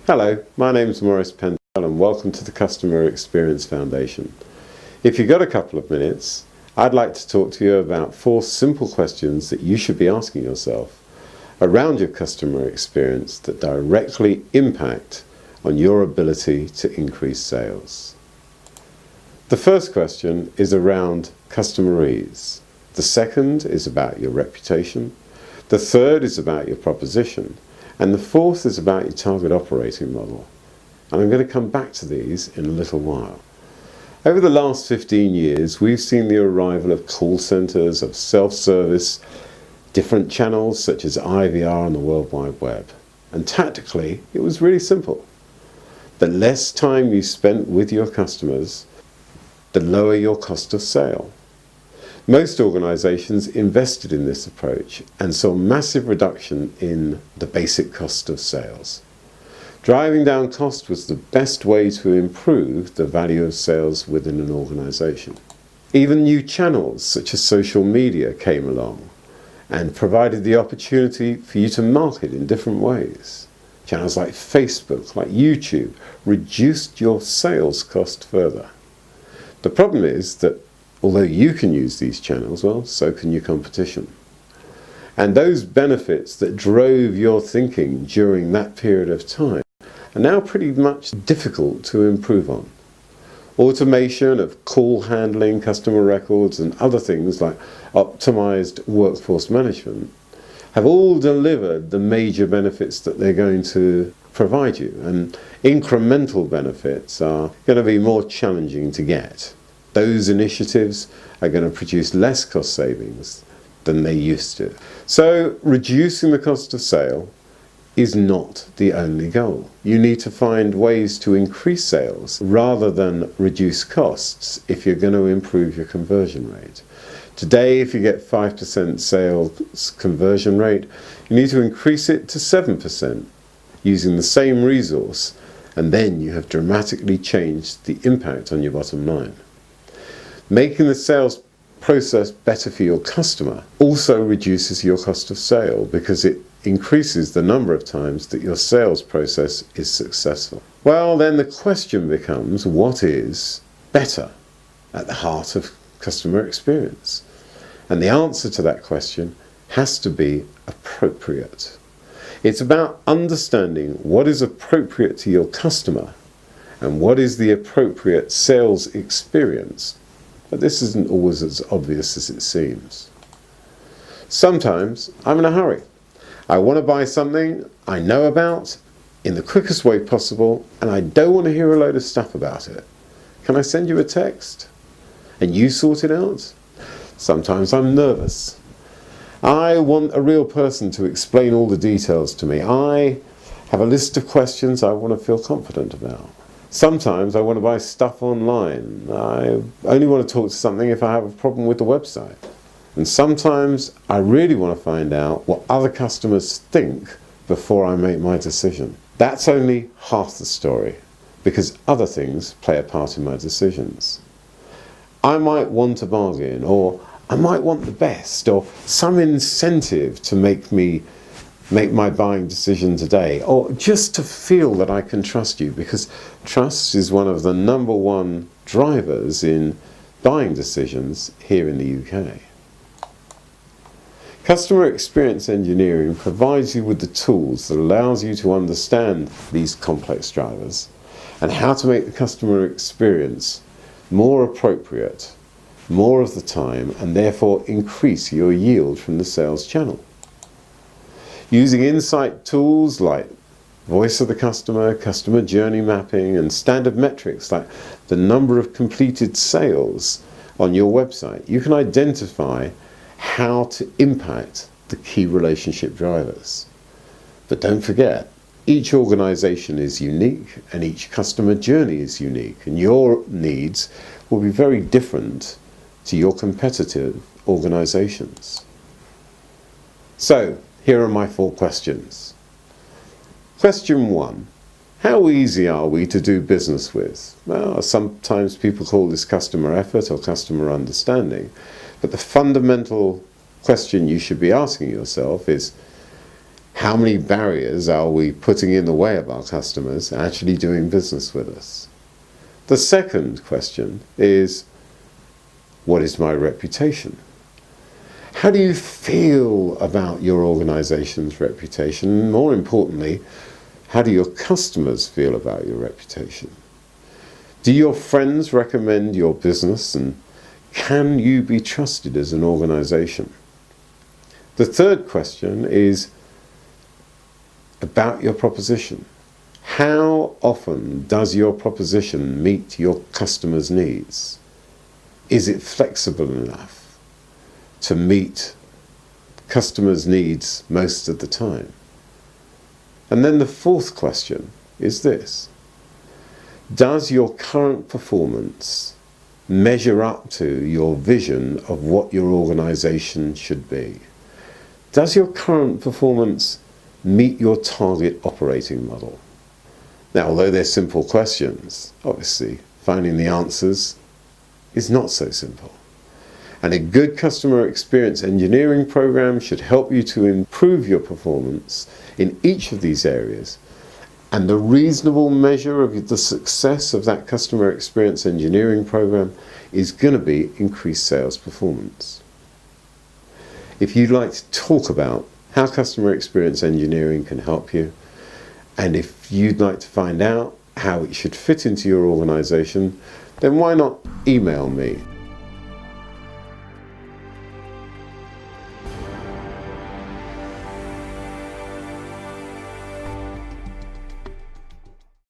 Hello, my name is Maurice Pentel and welcome to the Customer Experience Foundation. If you've got a couple of minutes, I'd like to talk to you about 4 simple questions that you should be asking yourself around your customer experience that directly impact on your ability to increase sales. The first question is around customer ease. The second is about your reputation. The third is about your proposition. And the fourth is about your target operating model. And I'm going to come back to these in a little while. Over the last 15 years, we've seen the arrival of call centers, of self-service, different channels such as IVR and the World Wide Web. And tactically, it was really simple. The less time you spent with your customers, the lower your cost of sale. Most organizations invested in this approach and saw massive reduction in the basic cost of sales. Driving down cost was the best way to improve the value of sales within an organization. Even new channels such as social media came along and provided the opportunity for you to market in different ways. Channels like Facebook, like YouTube, reduced your sales cost further. The problem is that although you can use these channels, well, so can your competition. And those benefits that drove your thinking during that period of time are now pretty much difficult to improve on. Automation of call handling, customer records, and other things like optimized workforce management have all delivered the major benefits that they're going to provide you. And incremental benefits are going to be more challenging to get. Those initiatives are going to produce less cost savings than they used to. So reducing the cost of sale is not the only goal. You need to find ways to increase sales rather than reduce costs if you're going to improve your conversion rate. Today, if you get 5% sales conversion rate, you need to increase it to 7% using the same resource, and then you have dramatically changed the impact on your bottom line. Making the sales process better for your customer also reduces your cost of sale because it increases the number of times that your sales process is successful. Well, then the question becomes, what is better at the heart of customer experience? And the answer to that question has to be appropriate. It's about understanding what is appropriate to your customer and what is the appropriate sales experience. But this isn't always as obvious as it seems. Sometimes I'm in a hurry. I want to buy something I know about in the quickest way possible, and I don't want to hear a load of stuff about it. Can I send you a text and you sort it out? Sometimes I'm nervous. I want a real person to explain all the details to me. I have a list of questions I want to feel confident about. Sometimes I want to buy stuff online. I only want to talk to something if I have a problem with the website. And sometimes I really want to find out what other customers think before I make my decision. That's only half the story, because other things play a part in my decisions. I might want a bargain, or I might want the best, or some incentive to make my buying decision today, or just to feel that I can trust you, because trust is one of the #1 drivers in buying decisions here in the UK. Customer experience engineering provides you with the tools that allows you to understand these complex drivers and how to make the customer experience more appropriate, more of the time, and therefore increase your yield from the sales channel. Using insight tools like voice of the customer, customer journey mapping, and standard metrics like the number of completed sales on your website, you can identify how to impact the key relationship drivers. But don't forget, each organization is unique and each customer journey is unique, and your needs will be very different to your competitive organizations. So, here are my 4 questions. Question 1. How easy are we to do business with? Well, sometimes people call this customer effort or customer understanding, but the fundamental question you should be asking yourself is, How many barriers are we putting in the way of our customers actually doing business with us? The second question is, what is my reputation? How do you feel about your organization's reputation? More importantly, how do your customers feel about your reputation? Do your friends recommend your business, and can you be trusted as an organization? The third question is about your proposition. How often does your proposition meet your customers' needs? Is it flexible enough to meet customers' needs most of the time? And then the fourth question is this: does your current performance measure up to your vision of what your organization should be? Does your current performance meet your target operating model? Now, although they're simple questions, obviously finding the answers is not so simple. And a good customer experience engineering program should help you to improve your performance in each of these areas. And the reasonable measure of the success of that customer experience engineering program is going to be increased sales performance. If you'd like to talk about how customer experience engineering can help you, and if you'd like to find out how it should fit into your organization, then why not email me